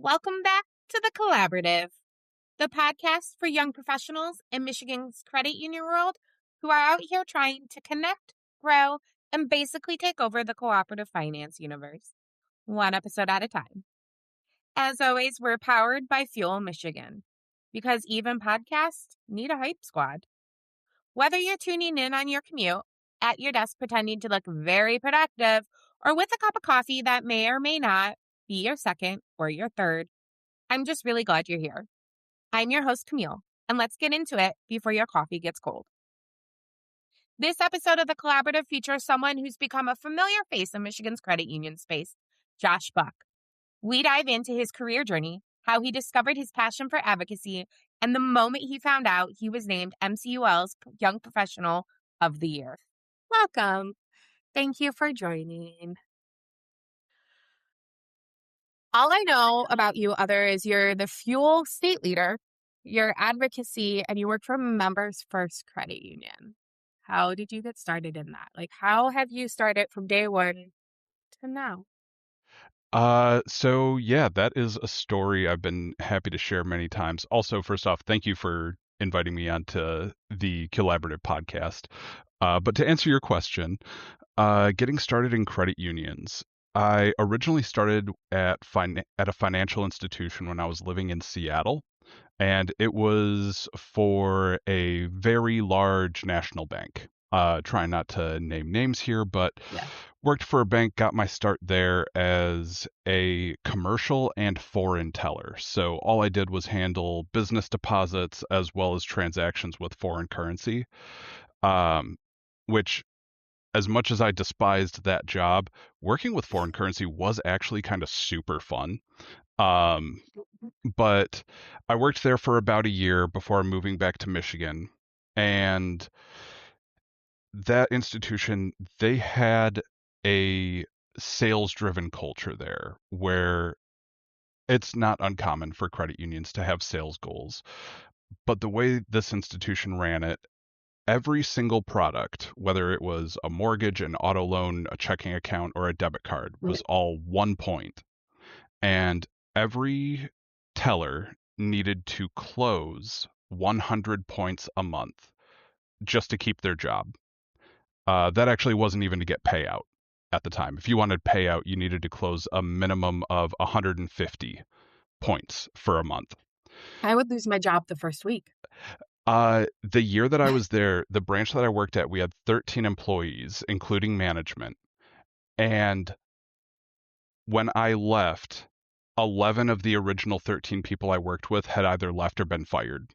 Welcome back to The Collaborative, the podcast for young professionals in Michigan's credit union world who are out here trying to connect, grow, and basically take over the cooperative finance universe, one episode at a time. As always, we're powered by Fuel Michigan, because even podcasts need a hype squad. Whether you're tuning in on your commute, at your desk pretending to look very productive, or with a cup of coffee that may or may not be your second or your third, I'm just really glad you're here. I'm your host, Camille, and let's get into it before your coffee gets cold. This episode of The Collaborative features someone who's become a familiar face in Michigan's credit union space, Josh Buck. We dive into his career journey, how he discovered his passion for advocacy, and the moment he found out he was named MCUL's Young Professional of the Year. Welcome. Thank you for joining. All I know about you, other is you're the Fuel state leader, you're advocacy, and you work for Members First Credit Union. How did you get started in that? How have you started from day one to now? That is a story I've been happy to share many times. Also, first off, thank you for inviting me onto the Collaborative podcast. But to answer your question, getting started in credit unions, I originally started at a financial institution when I was living in Seattle, and it was for a very large national bank. Trying not to name names here, but Yeah. worked for a bank, got my start there as a commercial and foreign teller. So all I did was handle business deposits as well as transactions with foreign currency, which, as much as I despised that job, working with foreign currency was actually kind of super fun. Um, but I worked there for about a year before moving back to Michigan. And that institution, they had a sales driven culture there where it's not uncommon for credit unions to have sales goals. But the way this institution ran it, every single product, whether it was a mortgage, an auto loan, a checking account, or a debit card, was all 1 point. And every teller needed to close 100 points a month just to keep their job. That actually wasn't even to get payout at the time. If you wanted payout, you needed to close a minimum of 150 points for a month. I would lose my job the first week. The year that I was there, the branch that I worked at, we had 13 employees, including management. And when I left, 11 of the original 13 people I worked with had either left or been fired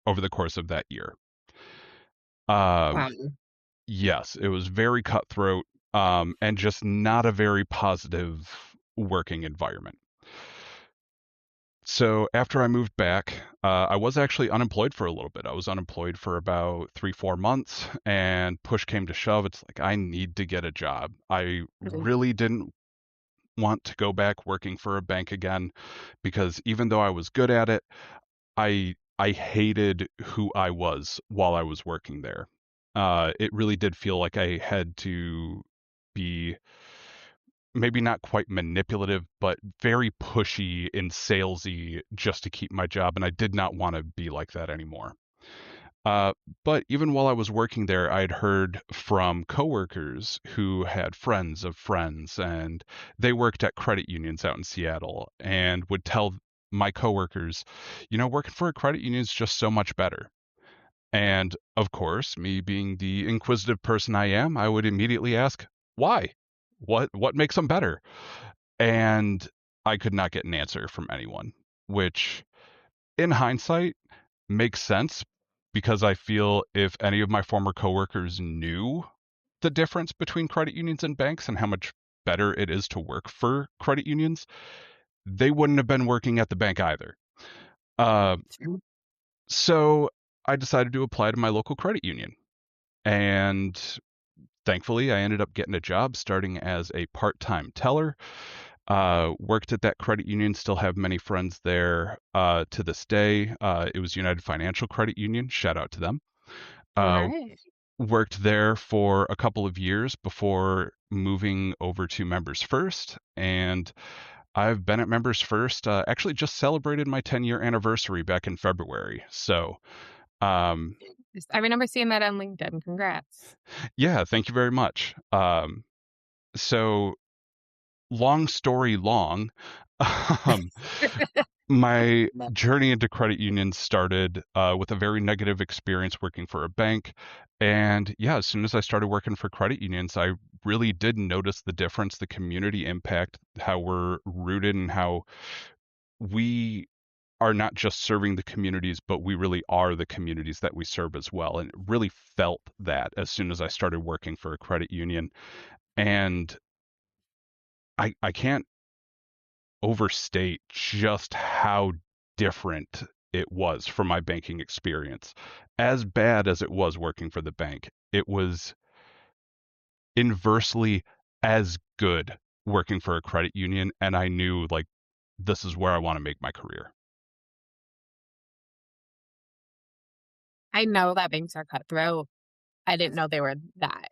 over the course of that year. Wow. Yes, it was very cutthroat, and just not a very positive working environment. So after I moved back, I was actually unemployed for a little bit. I was unemployed for about 3-4 months, and push came to shove. It's like, I need to get a job. I really didn't want to go back working for a bank again, because even though I was good at it, I hated who I was while I was working there. It really did feel like I had to be maybe not quite manipulative, but very pushy and salesy just to keep my job, and I did not want to be like that anymore. But even while I was working there, I had heard from coworkers who had friends of friends, and they worked at credit unions out in Seattle, and would tell my coworkers, working for a credit union is just so much better. And of course, me being the inquisitive person I am, I would immediately ask, why? What makes them better? And I could not get an answer from anyone, which in hindsight makes sense, because I feel if any of my former coworkers knew the difference between credit unions and banks and how much better it is to work for credit unions, they wouldn't have been working at the bank either. So I decided to apply to my local credit union. And thankfully, I ended up getting a job starting as a part-time teller. Worked at that credit union, still have many friends there to this day. It was United Financial Credit Union. Shout out to them. Right. Worked there for a couple of years before moving over to Members First. And I've been at Members First. Actually, just celebrated my 10-year anniversary back in February. So, um, I remember seeing that on LinkedIn. Congrats. yeah, thank you very much. So, long story long, um, my journey into credit unions started with a very negative experience working for a bank. And yeah, as soon as I started working for credit unions, I really did notice the difference, the community impact, how we're rooted and how we are not just serving the communities, but we really are the communities that we serve as well. And really felt that as soon as I started working for a credit union. And I can't overstate just how different it was from my banking experience. As bad as it was working for the bank, it was inversely as good working for a credit union. And I knew like this is where I want to make my career. I know that banks are cutthroat. I didn't know they were that.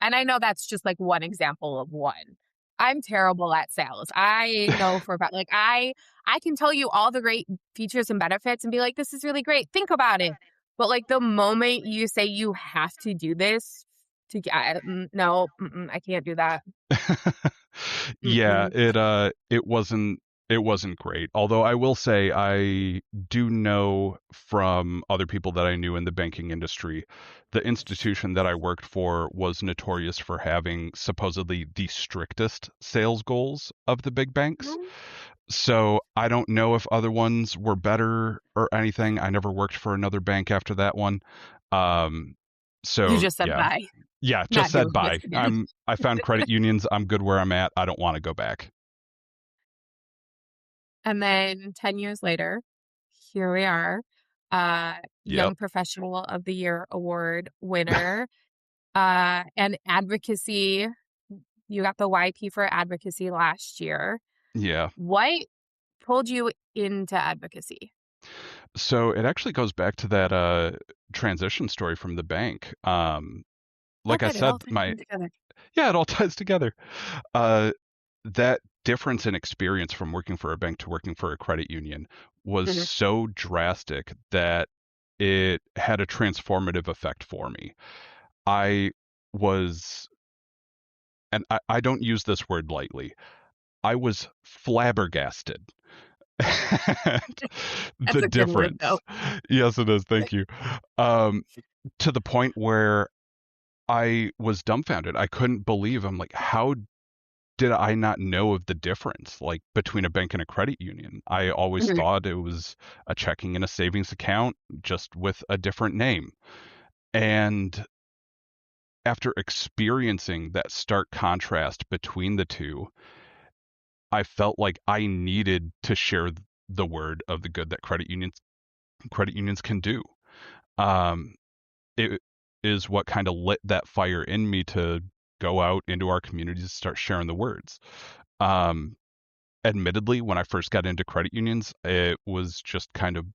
And I know that's just like one example of one. I'm terrible at sales. I know for about like I can tell you all the great features and benefits and be like, this is really great. Think about it. But like the moment you say you have to do this to get no, I can't do that. Yeah, Mm-mm. it wasn't great. Although I will say I do know from other people that I knew in the banking industry, the institution that I worked for was notorious for having supposedly the strictest sales goals of the big banks. No. So I don't know if other ones were better or anything. I never worked for another bank after that one. Um, You so just said yeah, bye. yeah, just Not said doing this bye. again. I found credit unions. I'm good where I'm at. I don't want to go back. And then 10 years later, here we are, uh, Yep. Young Professional of the Year award winner, and advocacy. You got the YP for advocacy last year. Yeah. What pulled you into advocacy? So it actually goes back to that transition story from the bank. Oh, Like I good. It all said, ties my in together. yeah, it all ties together. Uh, that difference in experience from working for a bank to working for a credit union was Mhm. so drastic that it had a transformative effect for me. I was, and I don't use this word lightly, I was flabbergasted at the That's a good word, though. difference. Yes, it is. Thank you. Um, to the point where I was dumbfounded. I couldn't believe. I'm like, how did I not know of the difference, like between a bank and a credit union? I always Mhm. thought it was a checking and a savings account, just with a different name. And after experiencing that stark contrast between the two, I felt like I needed to share the word of the good that credit unions can do. Um, it is what kind of lit that fire in me to go out into our communities and start sharing the words. Um, Admittedly, when I first got into credit unions, it was just kind of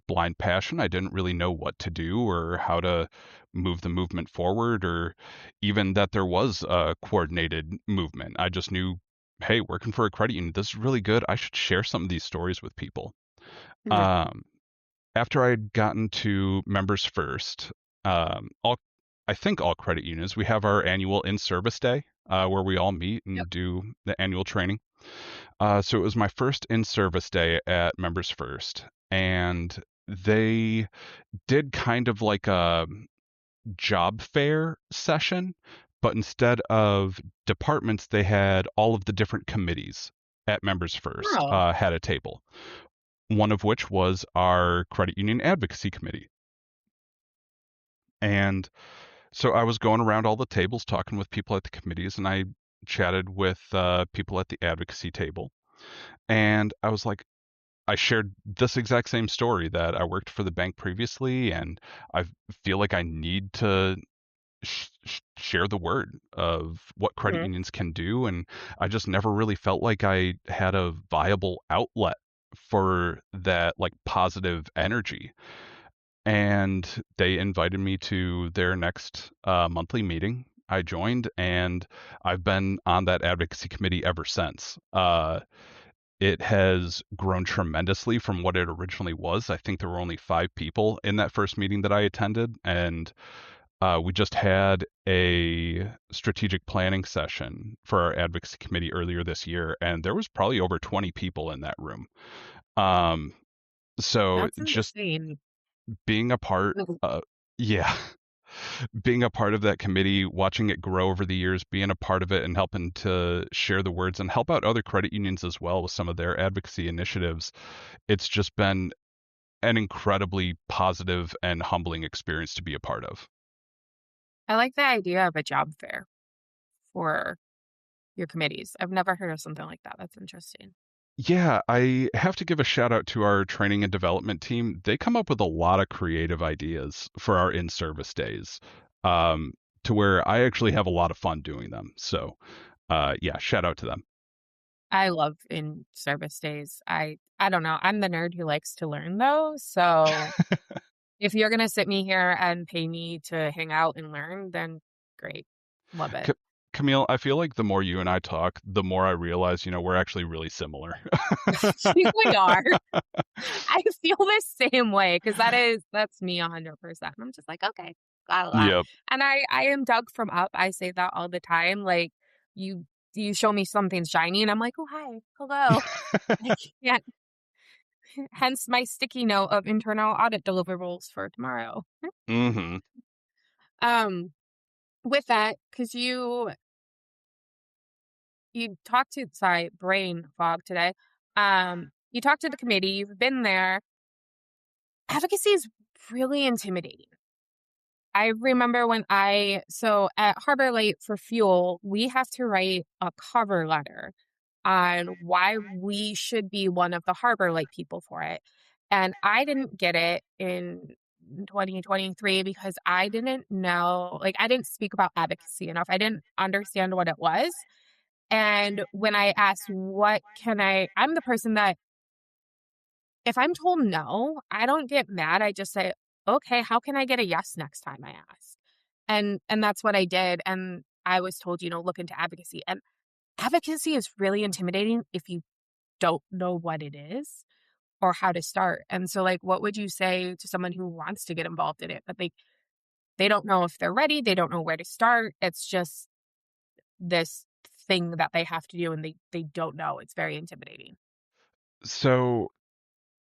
blind passion. I didn't really know what to do or how to move the movement forward, or even that there was a coordinated movement. I just knew, hey, working for a credit union, this is really good. I should share some of these stories with people. Mhm. Um, After I'd gotten to Members First, all I think all credit unions, we have our annual in-service day where we all meet Yep. and do the annual training. So it was my first in-service day at Members First, and they did kind of like a job fair session, but instead of departments, they had all of the different committees at Members First Oh. had a table. One of which was our credit union advocacy committee. And so I was going around all the tables talking with people at the committees, and I chatted with people at the advocacy table. And I was like, I shared this exact same story that I worked for the bank previously, and I feel like I need to share the word of what credit Mhm. unions can do. And I just never really felt like I had a viable outlet for that, like positive energy. And they invited me to their next monthly meeting. I joined, and I've been on that advocacy committee ever since. it has grown tremendously from what it originally was. I think there were only 5 people in that first meeting that I attended, and we just had a strategic planning session for our advocacy committee earlier this year, and there was probably over 20 people in that room. Um, so That's just insane. being a part, yeah, being a part of that committee, watching it grow over the years, being a part of it and helping to share the words and help out other credit unions as well with some of their advocacy initiatives, it's just been an incredibly positive and humbling experience to be a part of. I like the idea of a job fair for your committees. I've never heard of something like that. That's interesting. Yeah, I have to give a shout out to our training and development team. They come up with a lot of creative ideas for our in-service days, um, to where I actually have a lot of fun doing them. So, yeah, shout out to them. I love in service days. I don't know. I'm the nerd who likes to learn though. So if you're gonna sit me here and pay me to hang out and learn, then great. Love it. Ca Camille, I feel like the more you and I talk, the more I realize, we're actually really similar. We are. I feel the same way because that's me 100%. I'm just like, okay, got a lot. Yep. And I am Doug from Up. I say that all the time. Like you you show me something shiny and I'm like, oh hi, hello. I can't hence my sticky note of internal audit deliverables for tomorrow. hmm Um with that, because you talked to sorry, brain fog today. You talked to the committee, you've been there. Advocacy is really intimidating. I remember so at Harbor Light for Fuel, we have to write a cover letter on why we should be one of the Harbor Light people for it. And I didn't get it in 2023 because I didn't know, like, I didn't speak about advocacy enough. I didn't understand what it was. And when I asked, I'm the person that if I'm told no, I don't get mad. I just say, okay, how can I get a yes next time I ask? And that's what I did. And I was told, look into advocacy. And advocacy is really intimidating if you don't know what it is or how to start. And so like what would you say to someone who wants to get involved in it, but they don't know if they're ready, they don't know where to start. It's just this thing that they have to do and they don't know. It's very intimidating. So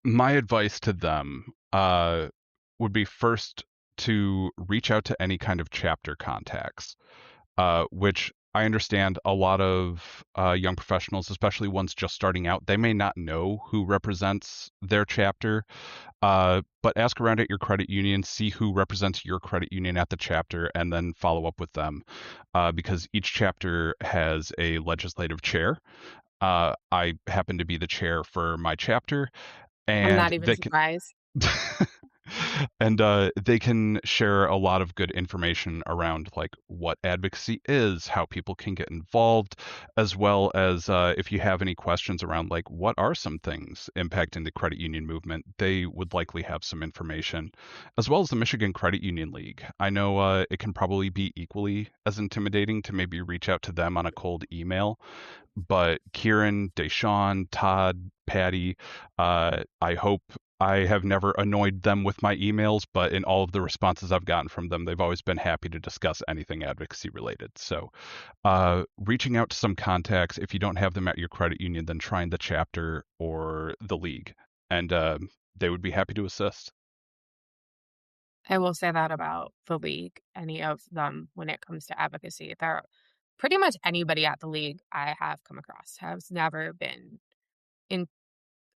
my advice to them would be first to reach out to any kind of chapter contacts, which I understand a lot of young professionals, especially ones just starting out, they may not know who represents their chapter. But ask around at your credit union, see who represents your credit union at the chapter, and then follow up with them, because each chapter has a legislative chair. I happen to be the chair for my chapter, I'm and not even they can surprised. and they can share a lot of good information around like what advocacy is, how people can get involved, as well as if you have any questions around like what are some things impacting the credit union movement, they would likely have some information, as well as the Michigan Credit Union League. I know it can probably be equally as intimidating to maybe reach out to them on a cold email, but Kieran, Deshaun, Todd, Patty, I hope I have never annoyed them with my emails, but in all of the responses I've gotten from them, they've always been happy to discuss anything advocacy related. So, reaching out to some contacts, if you don't have them at your credit union, then trying the chapter or the league, and they would be happy to assist. I will say that about the league, any of them when it comes to advocacy. They're pretty much anybody at the league I have come across has never been in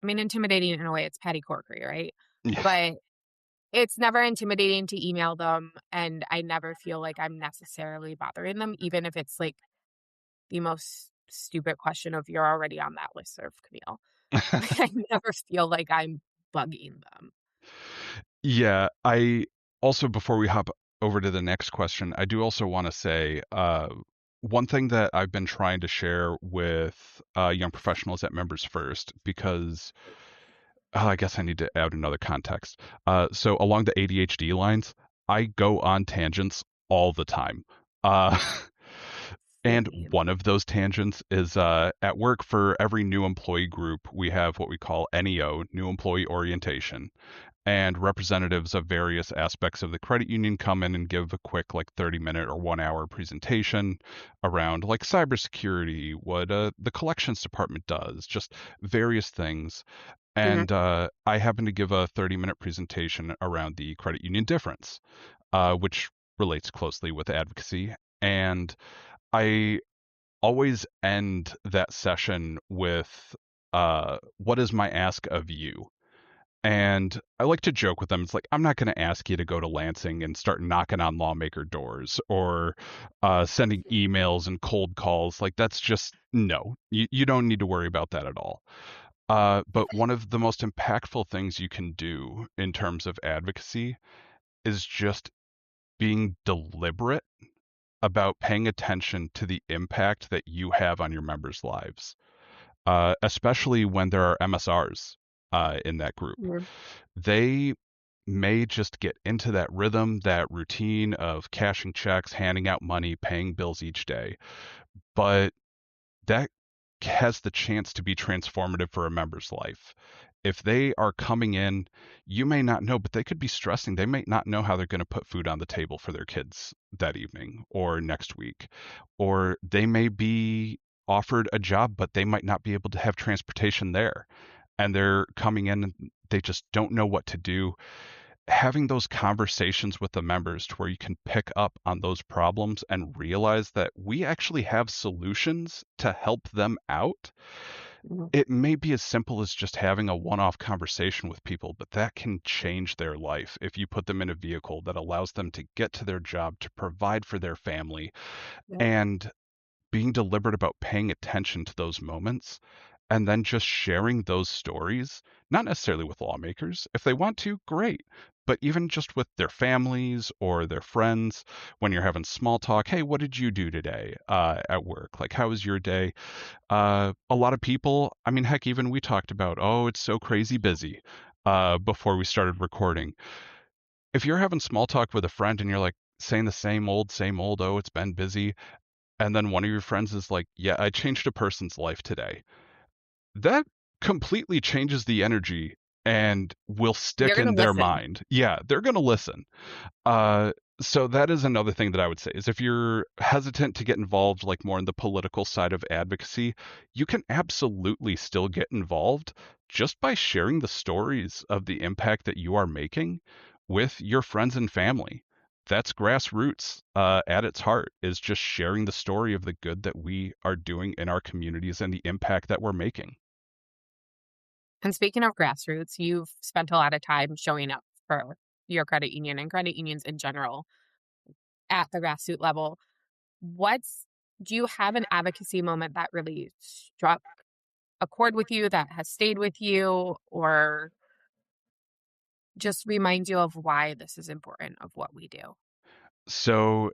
I mean intimidating in a way it's Patty Corkery, right? Yeah. But it's never intimidating to email them and I never feel like I'm necessarily bothering them, even if it's like the most stupid question of you're already on that list serve, Camille. Like I never feel like I'm bugging them. Yeah, I also, before we hop over to the next question, I do also want to say one thing that I've been trying to share with young professionals at Members First, because I guess I need to add another context. So, along the ADHD lines, I go on tangents all the time. Uh, And Same. one of those tangents is at work for every new employee group, we have what we call NEO, New Employee Orientation. And representatives of various aspects of the credit union come in and give a quick, like, 30-minute or 1 hour presentation around, like, cybersecurity, what the collections department does, just various things. Hmm. And I happen to give a 30-minute presentation around the credit union difference, which relates closely with advocacy. And I always end that session with, what is my ask of you? And I like to joke with them. It's like, I'm not going to ask you to go to Lansing and start knocking on lawmaker doors or sending emails and cold calls. Like, that's just no. You don't need to worry about that at all. But one of the most impactful things you can do in terms of advocacy is just being deliberate about paying attention to the impact that you have on your members' lives, especially when there are MSRs in that group. Hmm. They may just get into that rhythm, that routine of cashing checks, handing out money, paying bills each day. But that has the chance to be transformative for a member's life. If they are coming in, you may not know, but they could be stressing. They may not know how they're going to put food on the table for their kids that evening or next week. Or they may be offered a job, but they might not be able to have transportation there. And they're coming in and they just don't know what to do. Having those conversations with the members to where you can pick up on those problems and realize that we actually have solutions to help them out. Hmm. It may be as simple as just having a one-off conversation with people, but that can change their life if you put them in a vehicle that allows them to get to their job, to provide for their family, Yep. and being deliberate about paying attention to those moments and then just sharing those stories, not necessarily with lawmakers. If they want to, great. But even just with their families or their friends, when you're having small talk, hey, what did you do today at work? Like, how was your day? A lot of people, I mean, heck, even we talked about, oh, it's so crazy busy before we started recording. If you're having small talk with a friend and you're like saying the same old, oh, it's been busy, and then one of your friends is like, yeah, I changed a person's life today, that completely changes the energy and will They're stick gonna in their listen. mind. Yeah, they're going to listen. Uh, so that is another thing that I would say is if you're hesitant to get involved like more in the political side of advocacy, you can absolutely still get involved just by sharing the stories of the impact that you are making with your friends and family. That's grassroots at its heart, is just sharing the story of the good that we are doing in our communities and the impact that we're making. And speaking of grassroots, you've spent a lot of time showing up for your credit union and credit unions in general at the grassroots level. What's Do you have an advocacy moment that really struck a chord with you that has stayed with you or just reminds you of why this is important of what we do? So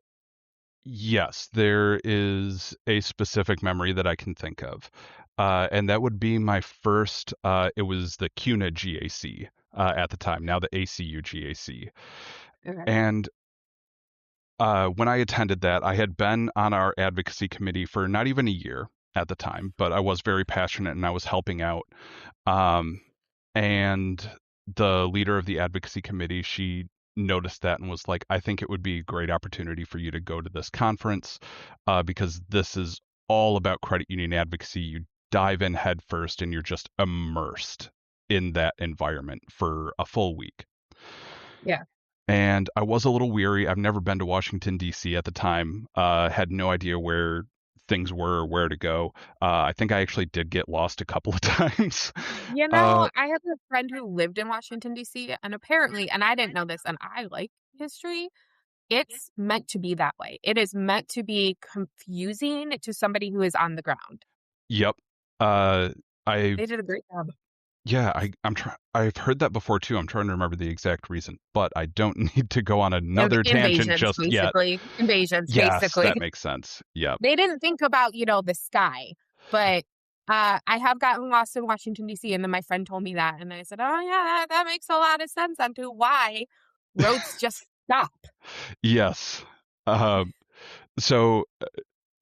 yes, there is a specific memory that I can think of. And that would be my first, it was the CUNA GAC at the time, now the ACU GAC. Okay. And when I attended that, I had been on our advocacy committee for not even a year at the time, but I was very passionate and I was helping out. Um, and the leader of the advocacy committee, she noticed that and was like, I think it would be a great opportunity for you to go to this conference because this is all about credit union advocacy. You dive in head first and you're just immersed in that environment for a full week. Yeah. And I was a little weary. I've never been to Washington, D.C. at the time, had no idea where things were or where to go. I think I actually did get lost a couple of times. Uh, I have a friend who lived in Washington, D.C., and apparently, and I didn't know this, and I like history, it's meant to be that way. It is meant to be confusing to somebody who is on the ground. yep. Uh, I They did a great job. Yeah, I'm trying. I've heard that before too. I'm trying to remember the exact reason, but I don't need to go on another tangent Invasions, just yet. basically. Invasions, Yes, basically. that makes sense. Yep. They didn't think about, the sky, but, I have gotten lost in Washington, D.C., and then my friend told me that, and I said, "Oh, yeah, that makes a lot of sense onto why roads just stop." Yes. Um, so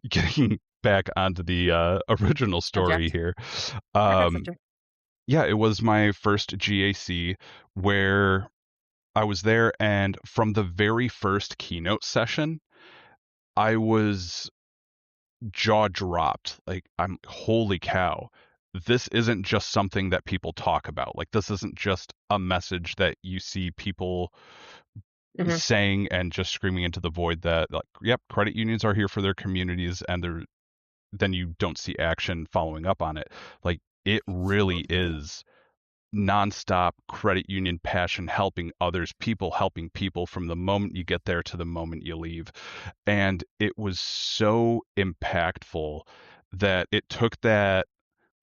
getting back onto the original story Subject. here. Perfect Um, subject. yeah, it was my first GAC where I was there, and from the very first keynote session, I was jaw dropped. Like, I'm holy cow. This isn't just something that people talk about. Like, this isn't just a message that you see people Hmm. saying and just screaming into the void that, like, yep, credit unions are here for their communities, and then you don't see action following up on it. Like, it really is nonstop credit union passion, helping others, people helping people from the moment you get there to the moment you leave. And it was so impactful that it took that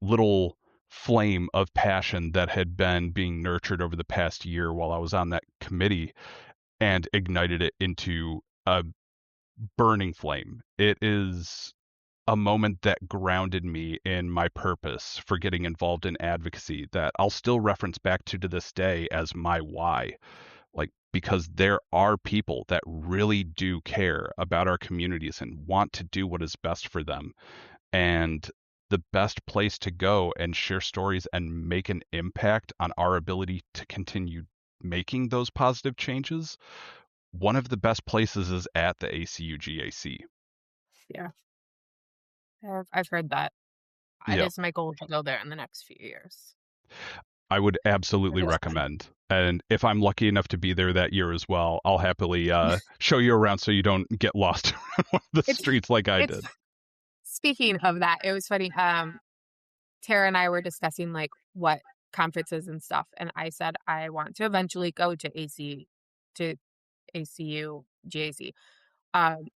little flame of passion that had been being nurtured over the past year while I was on that committee and ignited it into a burning flame. It is a moment that grounded me in my purpose for getting involved in advocacy that I'll still reference back to this day as my why. Like, because there are people that really do care about our communities and want to do what is best for them. And the best place to go and share stories and make an impact on our ability to continue making those positive changes, one of the best places is at the ACUGAC. Yeah, I've heard that. It Yeah, is my goal to go there in the next few years. I would It absolutely is fun. recommend. And if I'm lucky enough to be there that year as well, I'll happily show you around so you don't get lost around the It's streets like I it's did. speaking of that, it was funny. Tara and I were discussing like what conferences and stuff, and I said I want to eventually go to to ACU GAC.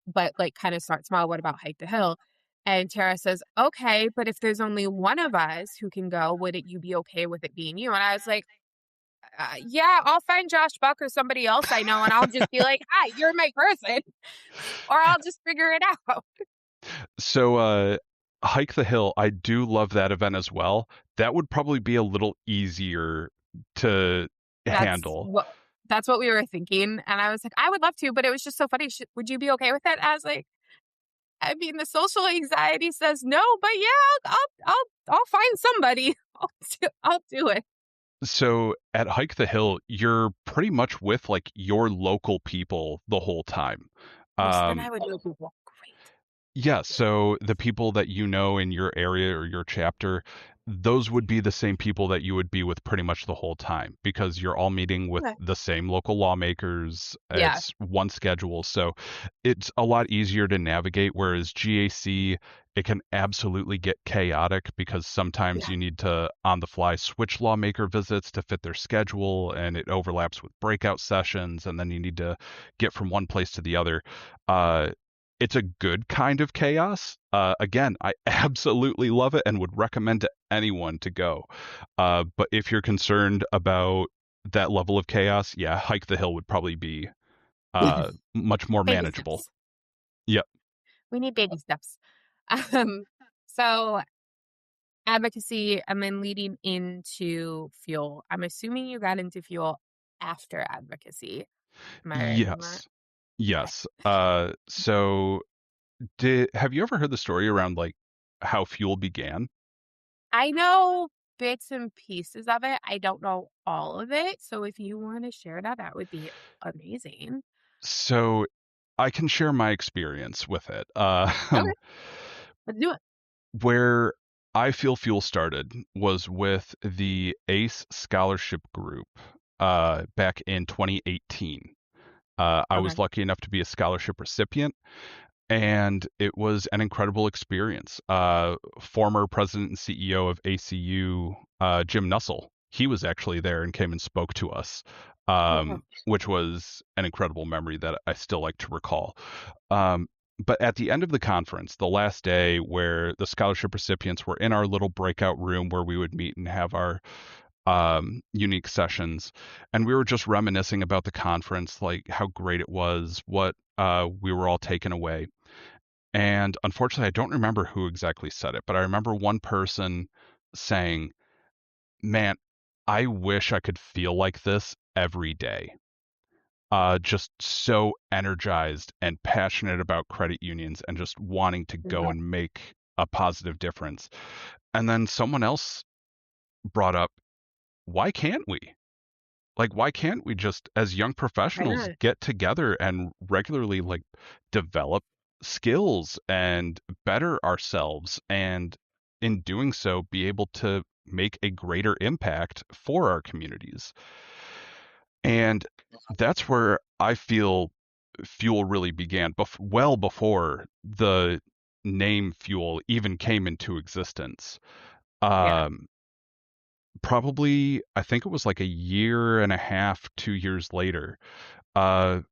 But like kind of start small. What about Hike the Hill? And Tara says, okay, but if there's only one of us who can go, would you be okay with it being you? And I was like, yeah, I'll find Josh Buck or somebody else I know, and I'll just be like, hi, you're my person, or I'll just figure it out. So, Hike the Hill, I do love that event as well. That would probably be a little easier to That's handle. what that's what we were thinking, and I was like, I would love to, but it was just so funny. Would you be okay with it? I was like, I mean, the social anxiety says no, but yeah, I'll find somebody. I'll do it. So at Hike the Hill, you're pretty much with like your local people the whole time. Oh, so then Um, I would know people. Great. Yeah, so the people that you know in your area or your chapter, those would be the same people that you would be with pretty much the whole time because you're all meeting with Okay. the same local lawmakers. Yeah. It's one schedule. So it's a lot easier to navigate. Whereas GAC, it can absolutely get chaotic because sometimes Yeah. you need to on the fly switch lawmaker visits to fit their schedule and it overlaps with breakout sessions. And then you need to get from one place to the other. Uh, it's a good kind of chaos. Again, I absolutely love it and would recommend to anyone to go. But if you're concerned about that level of chaos, yeah, Hike the Hill would probably be much more Baby manageable. steps. Yep. We need baby steps. Um, so advocacy and then leading into fuel. I'm assuming you got into fuel after advocacy. Am I right in that? Yes. Okay. Yes. So have you ever heard the story around like how fuel began? I know bits and pieces of it. I don't know all of it. So if you want to share that, that would be amazing. So I can share my experience with it. Okay, let's do it. Where I Feel Fuel started was with the ACE Scholarship Group back in 2018. I was Okay. lucky enough to be a scholarship recipient, and it was an incredible experience. Former president and CEO of ACU, Jim Nussel, he was actually there and came and spoke to us, Oh, wow. which was an incredible memory that I still like to recall. Um, but at the end of the conference, the last day where the scholarship recipients were in our little breakout room where we would meet and have our unique sessions, and we were just reminiscing about the conference, like how great it was, what we were all taken away. And unfortunately, I don't remember who exactly said it, but I remember one person saying, "Man, I wish I could feel like this every day." just so energized and passionate about credit unions and just wanting to go Yeah. and make a positive difference. And then someone else brought up, why can't we? Like, why can't we just, as young Why professionals, not? get together and regularly, like, develop skills and better ourselves, and in doing so, be able to make a greater impact for our communities? And that's where I feel Fuel really began, well before the name Fuel even came into existence. Yeah. Um, Probably, I think it was like a year and a half, 2 years later. Uh,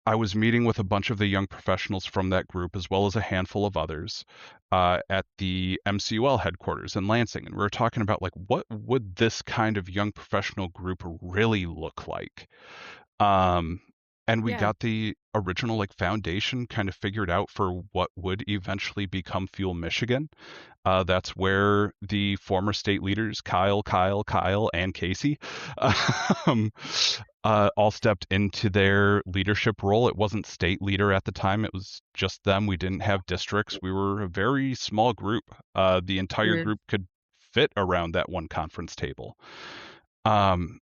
I was meeting with a bunch of the young professionals from that group, as well as a handful of others, at the MCUL headquarters in Lansing, and we were talking about, like, what would this kind of young professional group really look like? Um, and we Yeah. got the original, like, foundation kind of figured out for what would eventually become Fuel Michigan. That's where the former state leaders, Kyle, and Casey, um, all stepped into their leadership role. It wasn't state leader at the time, it was just them. We didn't have districts. We were a very small group. The entire Mhm. group could fit around that one conference table. Um,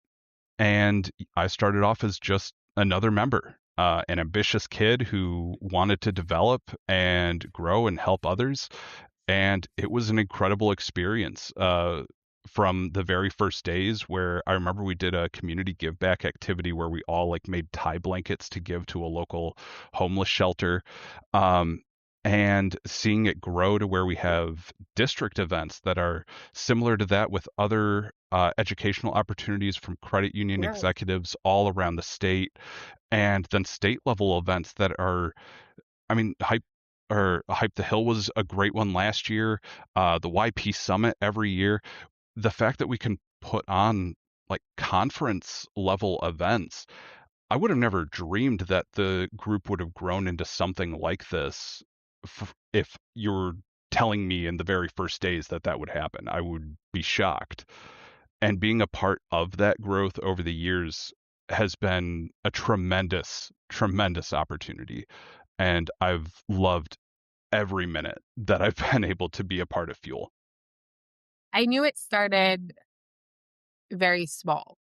and I started off as just another member, an ambitious kid who wanted to develop and grow and help others. And it was an incredible experience, from the very first days, where I remember we did a community give back activity where we all, like, made tie blankets to give to a local homeless shelter. Um, and seeing it grow to where we have district events that are similar to that, with other educational opportunities from credit union Yeah. executives all around the state, and then state level events that are, I mean, Hype the Hill was a great one last year. The YP Summit every year. The fact that we can put on, like, conference level events, I would have never dreamed that the group would have grown into something like this. If you were telling me in the very first days that that would happen, I would be shocked. And being a part of that growth over the years has been a tremendous, tremendous opportunity. And I've loved every minute that I've been able to be a part of Fuel. I knew it started very small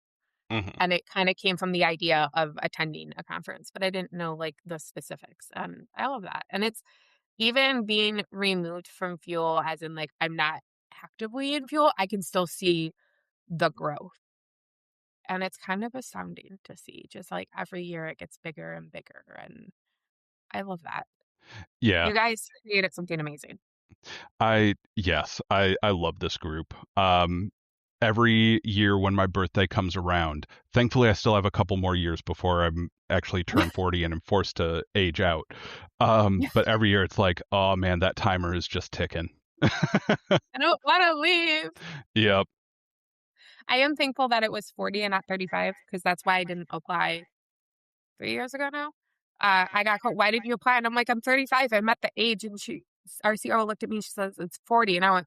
Hmm. and it kind of came from the idea of attending a conference, but I didn't know like the specifics. And I love that. And it's even being removed from Fuel, as in like I'm not actively in Fuel, I can still see the growth. And it's kind of astounding to see just like every year it gets bigger and bigger. And I love that. Yeah, You guys created something amazing. I love this group. Every year when my birthday comes around, thankfully I still have a couple more years before I'm actually turn 40 and I'm forced to age out. But every year it's like, oh man, that timer is just ticking. I don't want to leave. Yep. I am thankful that it was 40 and not 35 because that's why I didn't apply 3 years ago now. I got called, why didn't you apply? And I'm like, I'm 35. I'm at the age. And our CRO looked at me. She says, it's 40. And I went,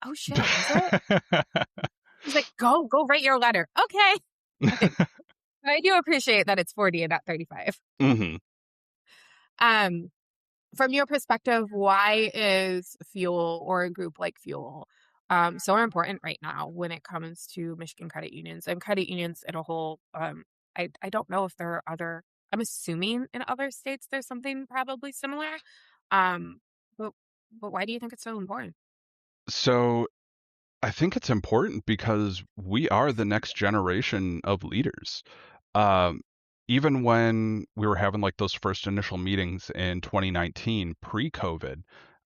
oh shit, is it? She's like, go write your letter. Okay. Like, I do appreciate that it's 40 and not 35. Hmm. Um, from your perspective, why is Fuel or a group like Fuel so important right now when it comes to Michigan credit unions and credit unions in a whole? I don't know if there are other. I'm assuming in other states there's something probably similar. Um, but but why do you think it's so important? So I think it's important because we are the next generation of leaders. Um, Even when we were having, like, those first initial meetings in 2019, pre-COVID,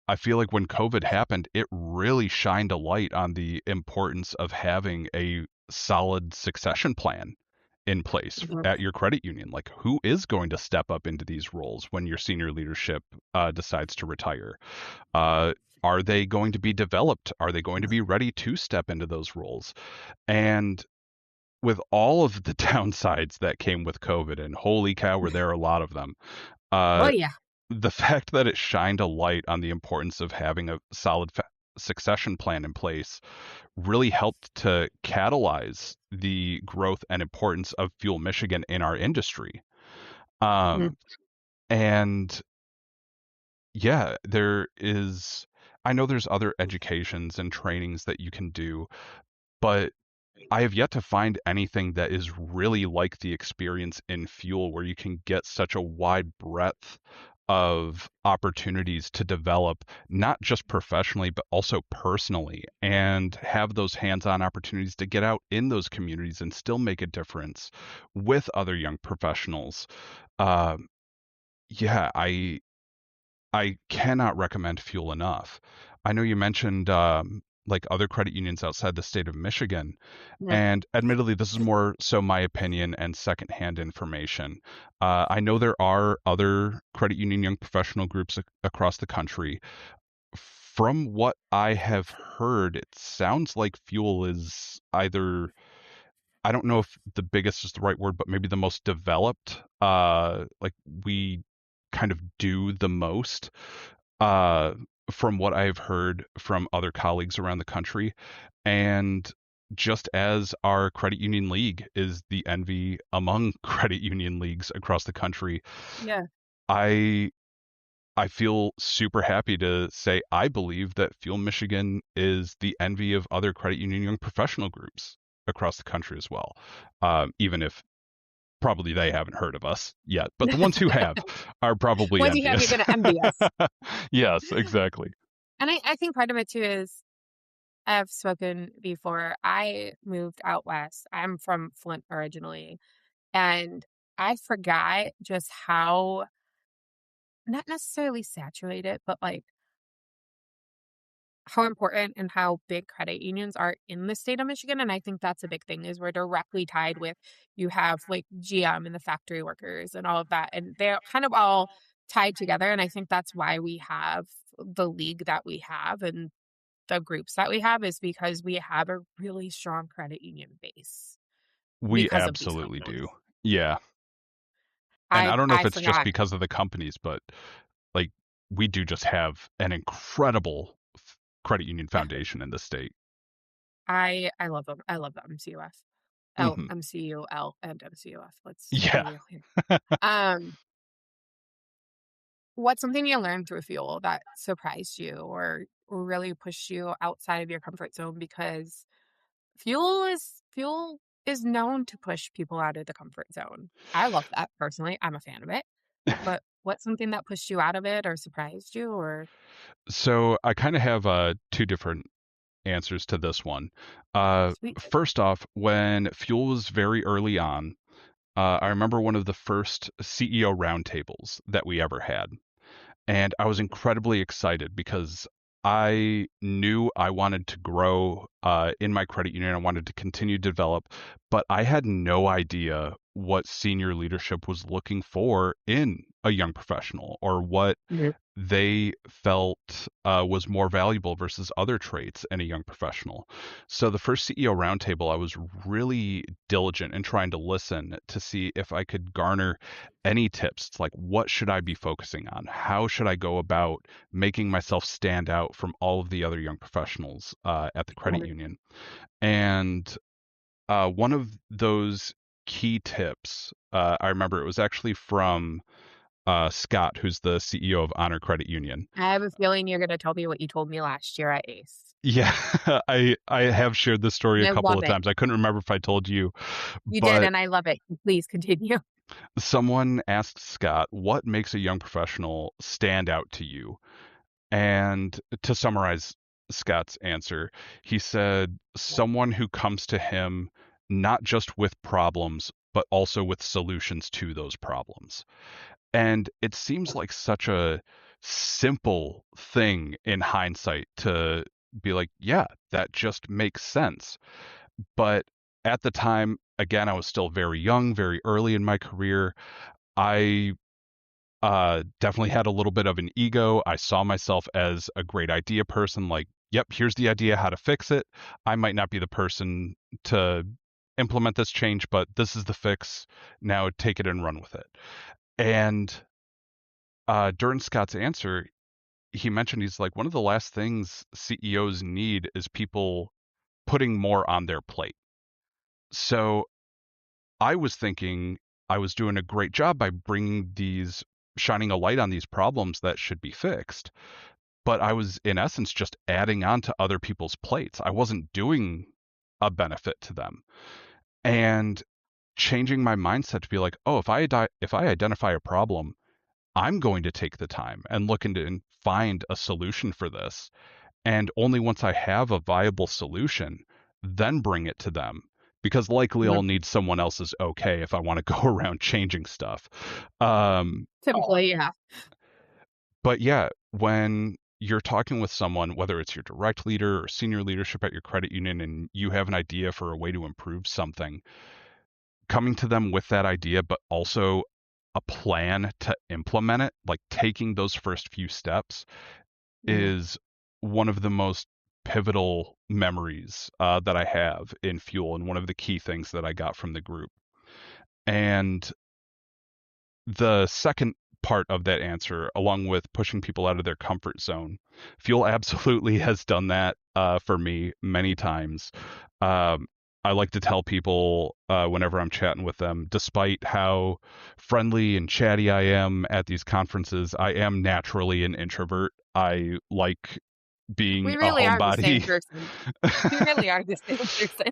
I feel like when COVID happened, it really shined a light on the importance of having a solid succession plan in place Mhm. at your credit union. Like, who is going to step up into these roles when your senior leadership decides to retire? Uh, are they going to be developed? Are they going to be ready to step into those roles? And with all of the downsides that came with COVID, and holy cow, were there a lot of them, Oh uh, yeah. the fact that it shined a light on the importance of having a solid succession plan in place really helped to catalyze the growth and importance of Fuel Michigan in our industry. Mhm. Um, and yeah, I know there's other educations and trainings that you can do, but I have yet to find anything that is really like the experience in Fuel where you can get such a wide breadth of opportunities to develop, not just professionally, but also personally, and have those hands-on opportunities to get out in those communities and still make a difference with other young professionals. Um, yeah, I cannot recommend Fuel enough. I know you mentioned like other credit unions outside the state of Michigan, Yeah. and admittedly, this is more so my opinion and secondhand information. I know there are other credit union young professional groups across the country. From what I have heard, it sounds like Fuel is either, I don't know if the biggest is the right word, but maybe the most developed. Like we kind of do the most uh, from what I've heard from other colleagues around the country. And just as our credit union league is the envy among credit union leagues across the country, Yeah. I I feel super happy to say I believe that Fuel Michigan is the envy of other credit union young professional groups across the country as well. Even if probably they haven't heard of us yet, but the ones who have are probably Once you have, you're envious. going to envy us. Yes, exactly. And I think part of it too is I've spoken before. I moved out west. I'm from Flint originally. And I forgot just how, not necessarily saturated, but like how important and how big credit unions are in the state of Michigan. And I think that's a big thing is we're directly tied with you have like GM and the factory workers and all of that. And they're kind of all tied together. And I think that's why we have the league that we have and the groups that we have is because we have a really strong credit union base We because of these absolutely companies. do. Yeah. And I I don't know if I it's just forgot. because of the companies, but like we do just have an incredible credit union Yeah. foundation in the state. I love them. I love the MCUF. Oh, Hmm. MCUL and MCUF. Let's be Yeah. real here. Um, what's something you learned through Fuel that surprised you or really pushed you outside of your comfort zone? Because Fuel is known to push people out of the comfort zone. I love that personally. I'm a fan of it. But what's something that pushed you out of it or surprised you or So I kind of have two different answers to this one. sweet? First off, when Fuel was very early on, I remember one of the first CEO roundtables that we ever had. And I was incredibly excited because I knew I wanted to grow in my credit union. I wanted to continue to develop, but I had no idea what senior leadership was looking for in a young professional or what Mhm. they felt was more valuable versus other traits in a young professional. So the first CEO roundtable, I was really diligent in trying to listen to see if I could garner any tips. It's like, what should I be focusing on? How should I go about making myself stand out from all of the other young professionals at the credit Mhm. union? And one of those key tips, I remember it was actually from Scott, who's the CEO of Honor Credit Union. I have a feeling you're going to tell me what you told me last year at ACE. Yeah, I have shared this story And a I couple love of it. times. I couldn't remember if I told you, You did, but and I love it. Please continue. someone asked Scott, "What makes a young professional stand out to you?" And to summarize Scott's answer, he said, "Someone who comes to him not just with problems, but also with solutions to those problems." And it seems like such a simple thing in hindsight to be like, yeah, that just makes sense. But at the time, again, I was still very young, very early in my career. I definitely had a little bit of an ego. I saw myself as a great idea person, like, yep, here's the idea how to fix it. I might not be the person to implement this change, but this is the fix. Now take it and run with it. And during Scott's answer, he mentioned, he's like, one of the last things CEOs need is people putting more on their plate. So I was thinking I was doing a great job by shining a light on these problems that should be fixed. But I was, in essence, just adding on to other people's plates. I wasn't doing a benefit to them. And changing my mindset to be like, oh, if I identify a problem, I'm going to take the time and look into and find a solution for this. And only once I have a viable solution, then bring it to them. Because likely I'll Mhm. need someone else's okay if I want to go around changing stuff. Um, Typically, yeah. but yeah, when you're talking with someone, whether it's your direct leader or senior leadership at your credit union, and you have an idea for a way to improve something, coming to them with that idea, but also a plan to implement it, like taking those first few steps, Mhm. is one of the most pivotal memories that I have in Fuel, and one of the key things that I got from the group. And the second part of that answer, along with pushing people out of their comfort zone, Fuel absolutely has done that for me many times. Um, I like to tell people whenever I'm chatting with them, despite how friendly and chatty I am at these conferences, I am naturally an introvert. I like being We a really are the same homebody. person. We really are the same person.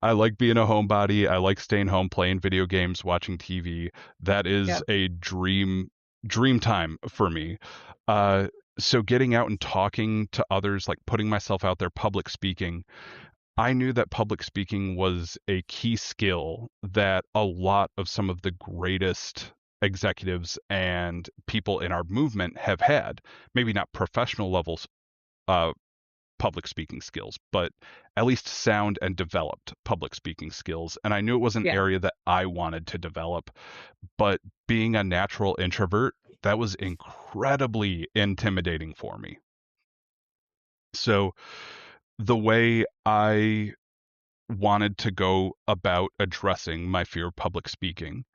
I like being a homebody. I like staying home, playing video games, watching TV. That is Yep. a dream time for me. Uh, so getting out and talking to others, like putting myself out there, public speaking, I knew that public speaking was a key skill that a lot of some of the greatest executives and people in our movement have had. Maybe not professional levels uh, public speaking skills, but at least sound and developed public speaking skills. And I knew it was an Yeah. area that I wanted to develop, but being a natural introvert, that was incredibly intimidating for me. So the way I wanted to go about addressing my fear of public speaking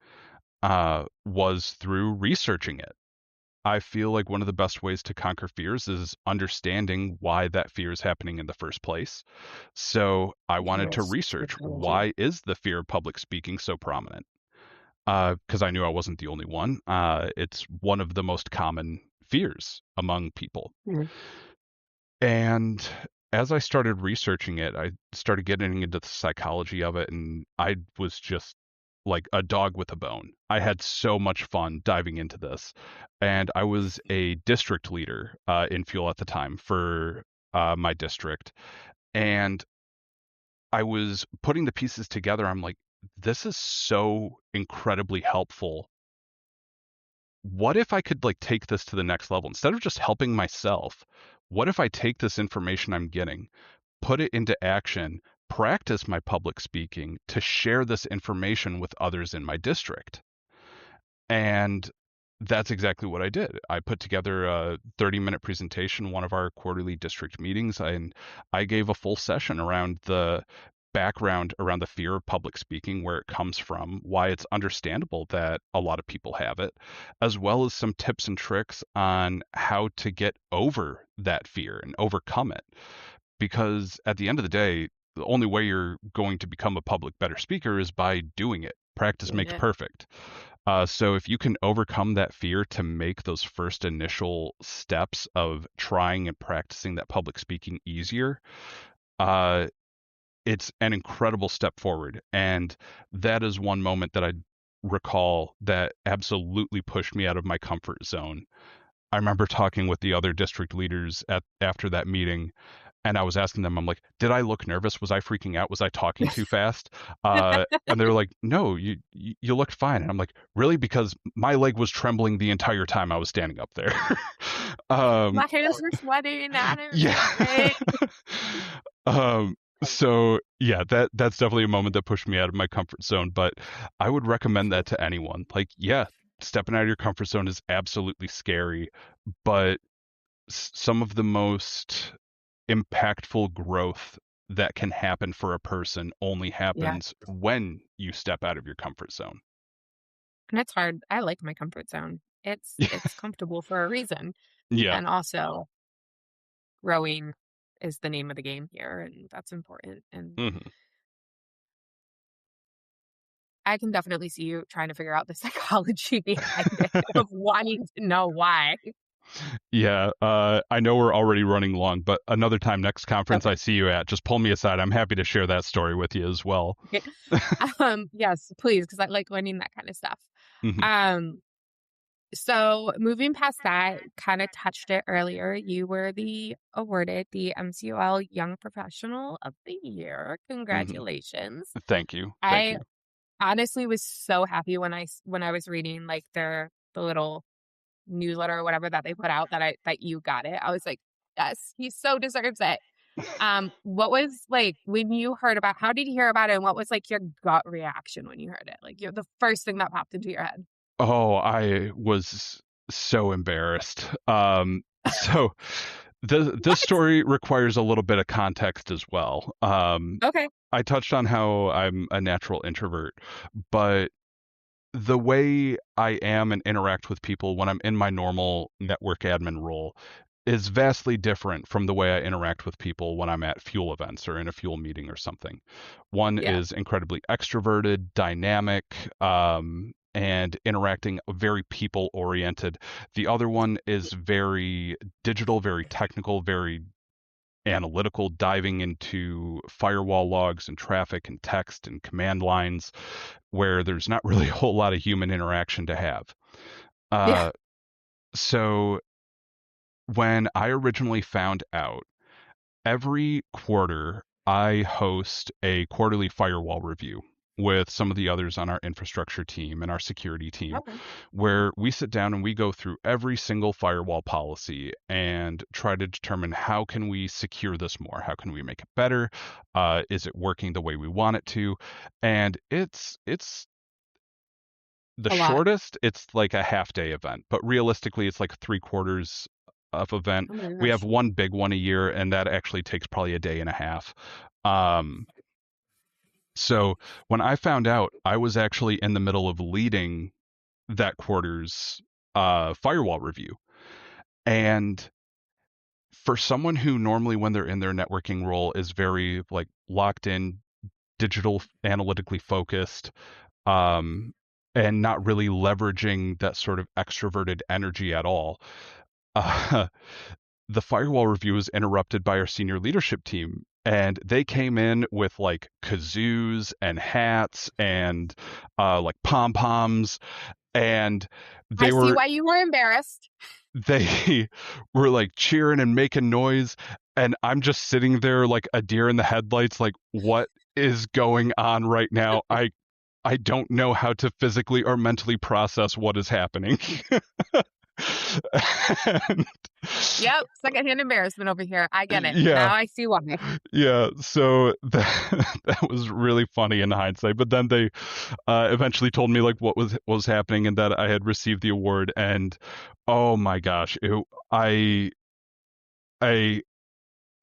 was through researching it. I feel like one of the best ways to conquer fears is understanding why that fear is happening in the first place. So I wanted to Yes. research, Psychology. why is the fear of public speaking so prominent? Because I knew I wasn't the only one. It's one of the most common fears among people. Mhm. And as I started researching it, I started getting into the psychology of it, and I was just like a dog with a bone. I had so much fun diving into this. And I was a district leader in Fuel at the time for my district. And I was putting the pieces together. I'm like, this is so incredibly helpful. What if I could like take this to the next level? Instead of just helping myself, what if I take this information I'm getting, put it into action, practice my public speaking to share this information with others in my district? And that's exactly what I did. I put together a 30-minute presentation, one of our quarterly district meetings, and I gave a full session around the background around the fear of public speaking, where it comes from, why it's understandable that a lot of people have it, as well as some tips and tricks on how to get over that fear and overcome it. Because at the end of the day, the only way you're going to become a public better speaker is by doing it. Practice Doing makes it. perfect. So if you can overcome that fear to make those first initial steps of trying and practicing that public speaking easier, uh, it's an incredible step forward. And that is one moment that I recall that absolutely pushed me out of my comfort zone. I remember talking with the other district leaders at after that meeting, and I was asking them, I'm like, did I look nervous? Was I freaking out? Was I talking too fast? And they were like, no, you looked fine. And I'm like, really? Because my leg was trembling the entire time I was standing up there. um, My hands were sweating. I didn't yeah. feel great. um, so yeah, that's definitely a moment that pushed me out of my comfort zone. But I would recommend that to anyone. Like, yeah, stepping out of your comfort zone is absolutely scary, but some of the most impactful growth that can happen for a person only Yeah. happens when you step out of your comfort zone. And it's hard. I like my comfort zone. It's comfortable for a reason. Yeah. And also, growing is the name of the game here, and that's important. And Hmm. I can definitely see you trying to figure out the psychology behind it of wanting to know why. Yeah. I know we're already running long, but another time, next conference I Okay. see you at, just pull me aside. I'm happy to share that story with you as well. Yes, please, because I like learning that kind of stuff. Hmm. Um, so moving past that, kind of touched it earlier. You were awarded the MCUL Young Professional of the Year. Hmm. Congratulations. Thank you. Thank I you. honestly was so happy when when I was reading like the little newsletter or whatever that they put out that you got it. I was like, yes, he so deserves it. What was like when you heard about how did you hear about it and what was like your gut reaction when you heard it? Like the first thing that popped into your head. Oh, I was so embarrassed. So this What? story requires a little bit of context as well. Okay. I touched on how I'm a natural introvert, but the way I am and interact with people when I'm in my normal network admin role is vastly different from the way I interact with people when I'm at fuel events or in a fuel meeting or something. One Yeah. is incredibly extroverted, dynamic, and interacting very people oriented. The other one is very digital, very technical, very analytical, diving into firewall logs and traffic and text and command lines where there's not really a whole lot of human interaction to have. Yeah. Uh, so when I originally found out, every quarter I host a quarterly firewall review with some of the others on our infrastructure team and our security team, Okay. where we sit down and we go through every single firewall policy and try to determine how can we secure this more, how can we make it better, is it working the way we want it to, and it's the A lot. shortest, it's like a half day event, but realistically, it's like 3/4 of event. Oh my We have gosh. one big one a year, and that actually takes probably a day and a half. Um, so when I found out, I was actually in the middle of leading that quarter's firewall review. And for someone who normally, when they're in their networking role, is very like locked in, digital, analytically focused, um, and not really leveraging that sort of extroverted energy at all. Uh, the firewall review was interrupted by our senior leadership team. And they came in with like kazoos and hats and like pom poms, and I they see were why you were embarrassed. they were like cheering and making noise. And I'm just sitting there like a deer in the headlights, like, what is going on right now? I don't know how to physically or mentally process what is happening. And, Yep. Secondhand embarrassment over here. I get it. yeah, Now I see why. yeah. So that was really funny in hindsight. But then they eventually told me like what was happening and that I had received the award. And oh my gosh, I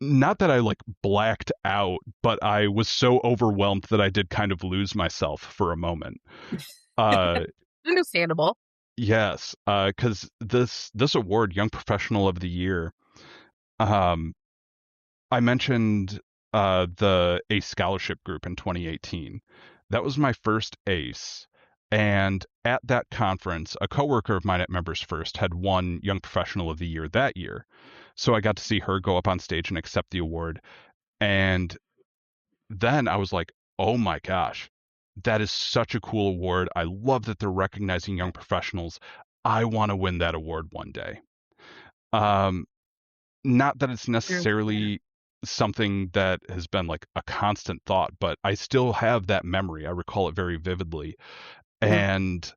not that I like blacked out, but I was so overwhelmed that I did kind of lose myself for a moment. Uh, Understandable. Yes, because this award, Young Professional of the Year, um, I mentioned the ACE Scholarship Group in 2018. That was my first ACE, and at that conference, a coworker of mine at Members First had won Young Professional of the Year that year. So I got to see her go up on stage and accept the award, and then I was like, oh my gosh, that is such a cool award. I love that they're recognizing young professionals. I want to win that award one day. Um, Not that it's Understand. necessarily something that has been like a constant thought, but I still have that memory. I recall it very vividly. Mhm. And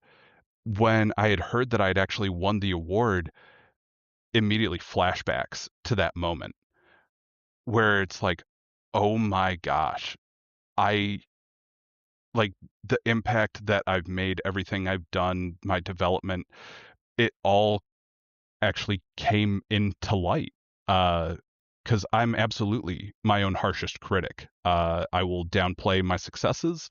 when I had heard that I had actually won the award, immediately flashbacks to that moment where it's like, oh my gosh, I like the impact that I've made, everything I've done, my development, it all actually came into light. Because I'm absolutely my own harshest critic. I will downplay my successes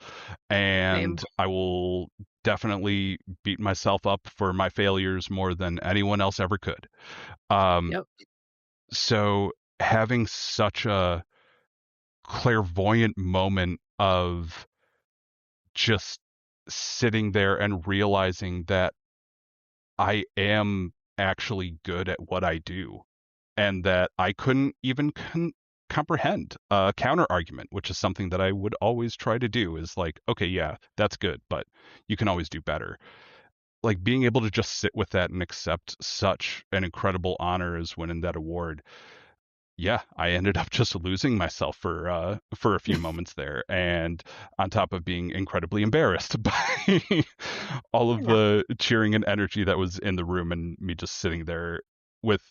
Same. and I will definitely beat myself up for my failures more than anyone else ever could. Um, Yep. so having such a clairvoyant moment of just sitting there and realizing that I am actually good at what I do and that I couldn't even comprehend a counter argument, which is something that I would always try to do is like, okay, yeah, that's good, but you can always do better. Like being able to just sit with that and accept such an incredible honor as winning that award. Yeah, I ended up just losing myself for a few moments there, and on top of being incredibly embarrassed by all of Yeah. the cheering and energy that was in the room, and me just sitting there with,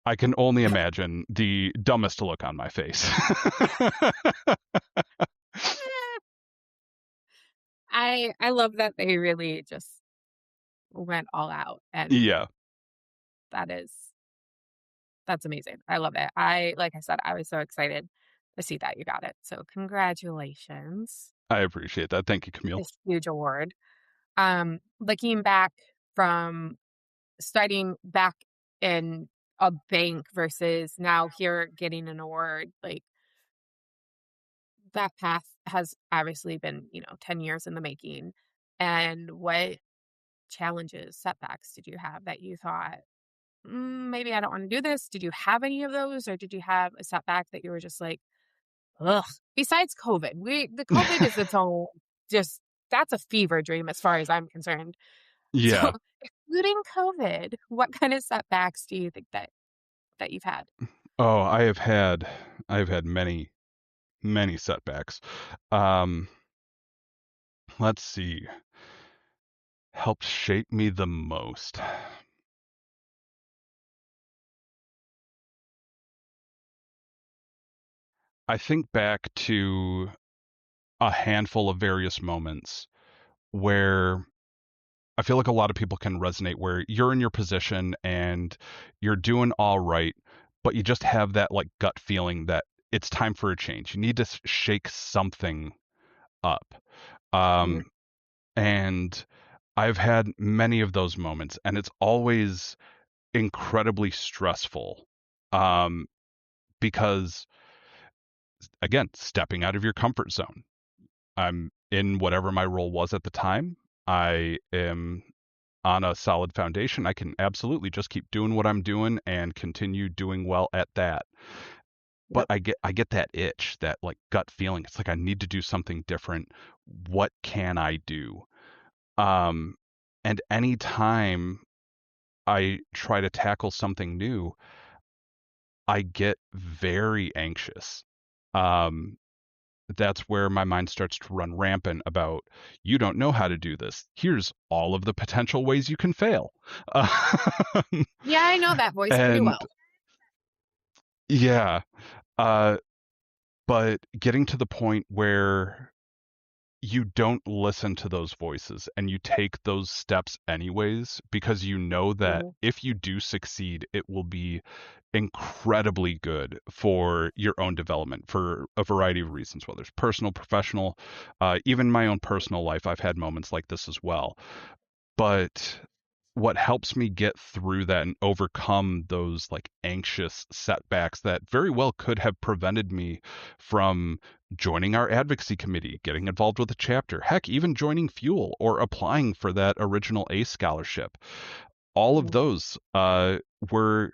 I can only imagine the dumbest look on my face. I love that they really just went all out, and Yeah, that is that's amazing. I love it. I like I said, I was so excited to see that you got it. So congratulations. I appreciate that. Thank you, Camille. This huge award. Looking back from starting back in a bank versus now here getting an award, like that path has obviously been, 10 years in the making. And what challenges, setbacks did you have that you thought, maybe I don't want to do this? Did you have any of those, or did you have a setback that you were just like, ugh? Besides COVID, the COVID is its own, just that's a fever dream as far as I'm concerned. So, Yeah. excluding COVID, what kind of setbacks do you think that you've had? Oh, I have had many, many setbacks. Um, let's see. Helped shape me the most. I think back to a handful of various moments where I feel like a lot of people can resonate where you're in your position and you're doing all right, but you just have that like gut feeling that it's time for a change. You need to shake something up. Mhm. Um, and I've had many of those moments, and it's always incredibly stressful. Um, because again, stepping out of your comfort zone. I'm in whatever my role was at the time. I am on a solid foundation. I can absolutely just keep doing what I'm doing and continue doing well at that. But Yep. I get that itch, that like gut feeling. It's like I need to do something different. What can I do? Um, and anytime I try to tackle something new, I get very anxious. Um, that's where my mind starts to run rampant about, you don't know how to do this. Here's all of the potential ways you can fail. Um, Yeah, I know that voice pretty and well. yeah, uh, but getting to the point where you don't listen to those voices and you take those steps anyways because you know that Mhm. if you do succeed, it will be incredibly good for your own development for a variety of reasons, whether it's personal, professional, even my own personal life. I've had moments like this as well. But what helps me get through that and overcome those like anxious setbacks that very well could have prevented me from joining our advocacy committee, getting involved with a chapter, heck, even joining Fuel or applying for that original ACE scholarship. All of Mhm. those were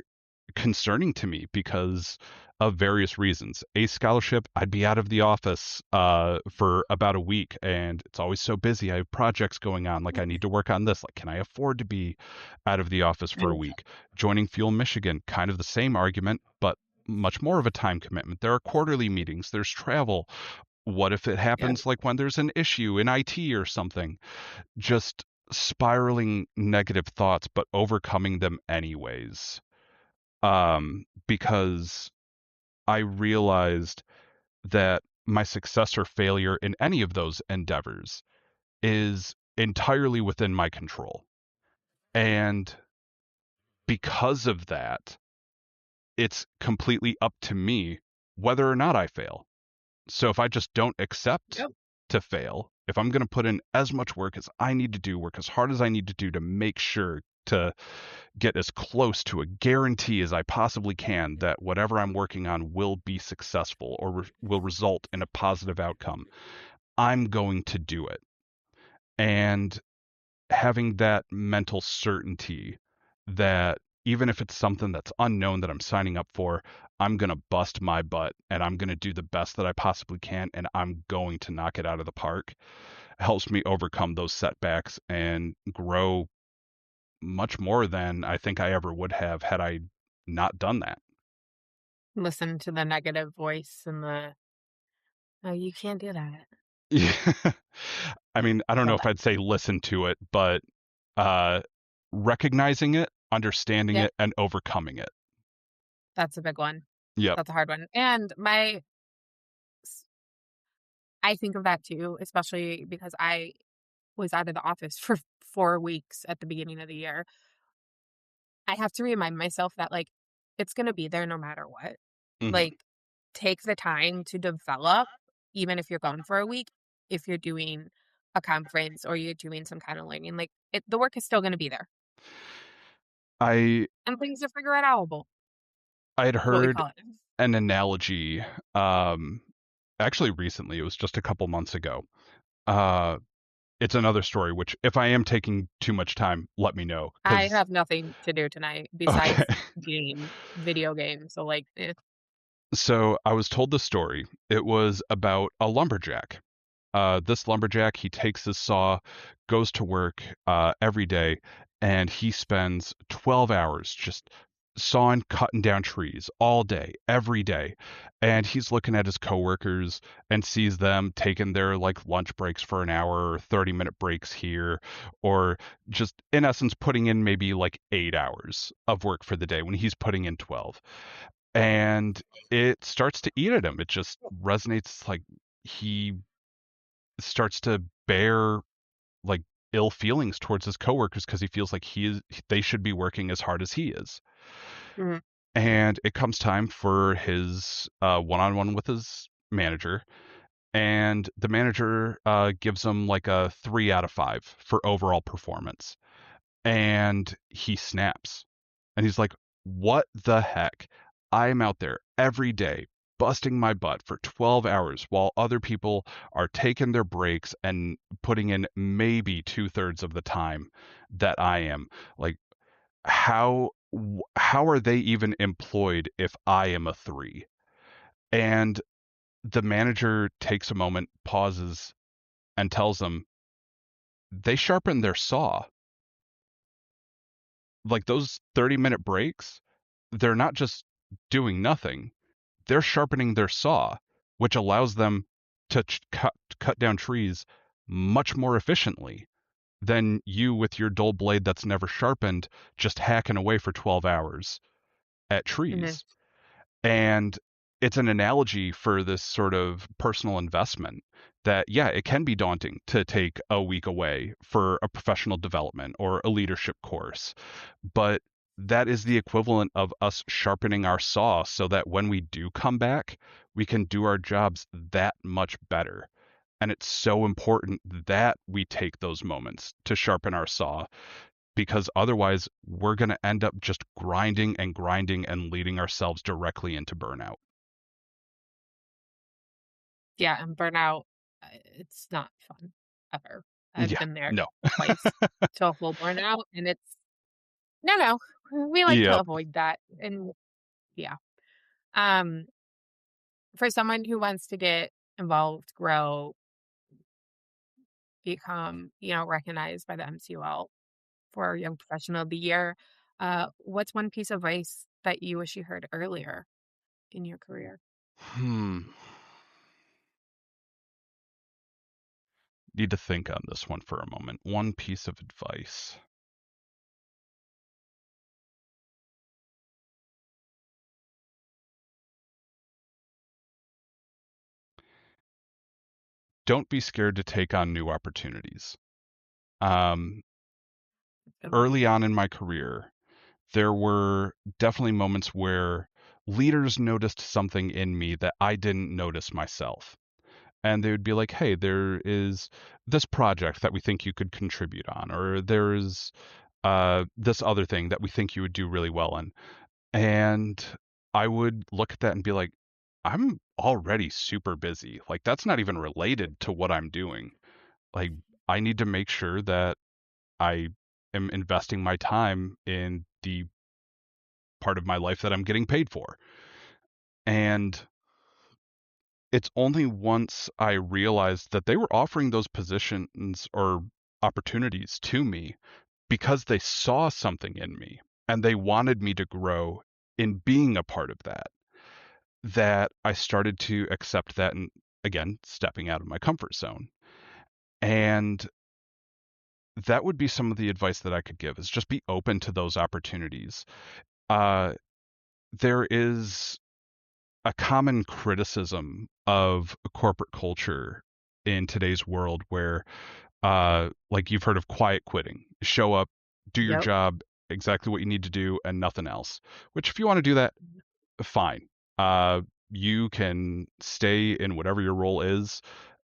concerning to me because of various reasons. A scholarship, I'd be out of the office for about a week, and it's always so busy. I have projects going on. Like I need to work on this. Like, can I afford to be out of the office for a Right. week? Joining Fuel Michigan, kind of the same argument, but much more of a time commitment. There are quarterly meetings. There's travel. What if it Yep. happens like when there's an issue in IT or something? Just spiraling negative thoughts, but overcoming them anyways. Because I realized that my success or failure in any of those endeavors is entirely within my control. And because of that, it's completely up to me whether or not I fail. So if I just don't accept Yep. to fail, if I'm going to put in as much work as I need to do, work as hard as I need to do to make sure to get as close to a guarantee as I possibly can that whatever I'm working on will be successful or will result in a positive outcome, I'm going to do it. And having that mental certainty that even if it's something that's unknown that I'm signing up for, I'm going to bust my butt and I'm going to do the best that I possibly can and I'm going to knock it out of the park helps me overcome those setbacks and grow much more than I think I ever would have had I not done that. Listen to the negative voice and the, "Oh, you can't do that." Yeah. I mean, I don't know Feel if that. I'd say listen to it, but uh, recognizing it, understanding Yep, it, and overcoming it. that's a big one. Yep. That's a hard one. And I think of that too, especially because I was out of the office for 4 weeks at the beginning of the year. I have to remind myself that, like, it's gonna be there no matter what. Hmm. Like, take the time to develop, even if you're gone for a week, if you're doing a conference or you're doing some kind of learning, like, the work is still gonna be there, I and things are figure it outable, I had is what we heard call it. an analogy, um, actually recently. It was just a couple months ago. Uh, it's another story. Which, if I am taking too much time, let me know. I Because have nothing to do tonight okay. besides game video games, so, like, So I was told the story. It was about a lumberjack. This lumberjack, he takes his saw, goes to work every day, and he spends 12 hours just sawing, cutting down trees all day, every day. And he's looking at his coworkers and sees them taking their like lunch breaks for an hour or 30-minute breaks here, or just in essence putting in maybe like 8 hours of work for the day when he's putting in 12. And it starts to eat at him. It just resonates like he starts to bear like ill feelings towards his coworkers because he feels like they should be working as hard as he is. mhm, And it comes time for his one-on-one with his manager, and the manager gives him like a 3 out of 5 for overall performance, and he snaps. And he's like, "What the heck? I'm out there every day busting my butt for 12 hours while other people are taking their breaks and putting in maybe two-thirds of the time that I am. Like, how are they even employed if I am a 3?" And the manager takes a moment, pauses, and tells them, "They sharpen their saw. Like those 30-minute breaks, they're not just doing nothing. They're sharpening their saw, which allows them to cut down trees much more efficiently than you with your dull blade that's never sharpened, just hacking away for 12 hours at mhm, trees." And it's an analogy for this sort of personal investment that, yeah, it can be daunting to take a week away for a professional development or a leadership course, but that is the equivalent of us sharpening our saw so that when we do come back, we can do our jobs that much better. And it's so important that we take those moments to sharpen our saw because otherwise we're going to end up just grinding and grinding and leading ourselves directly into burnout. yeah, and burnout, it's not fun ever. I've Yeah. been there No. twice to a full burnout, and it's no, no, we like to Yep. avoid that, and yeah. Um, for someone who wants to get involved, grow, become, recognized by the MCUL for Young Professional of the Year, what's one piece of advice that you wish you heard earlier in your career? Hmm. Need to think on this one for a moment. One piece of advice. Don't be scared to take on new opportunities. Um, Good one. Early on in my career, there were definitely moments where leaders noticed something in me that I didn't notice myself. and they would be like, hey, there is this project that we think you could contribute on, or there's this other thing that we think you would do really well in. And I would look at that and be like, I'm already super busy. Like, that's not even related to what I'm doing. Like, I need to make sure that I am investing my time in the part of my life that I'm getting paid for. And it's only once I realized that they were offering those positions or opportunities to me because they saw something in me and they wanted me to grow in being a part of that, that I started to accept that, and again, stepping out of my comfort zone. And that would be some of the advice that I could give, is just be open to those opportunities. Uh, there is a common criticism of corporate culture in today's world where, like you've heard of quiet quitting, show up, do your Yep. job exactly what you need to do and nothing else. Which, if you want to do that, fine. You can stay in whatever your role is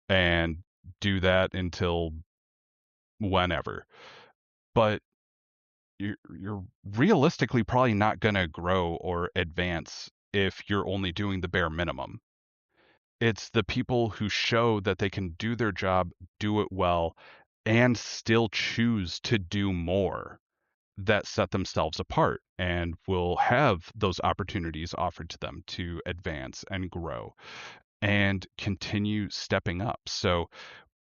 and do that until whenever. But you're realistically probably not going to grow or advance if you're only doing the bare minimum. It's the people who show that they can do their job, do it well, and still choose to do more that set themselves apart and will have those opportunities offered to them to advance and grow and continue stepping up. So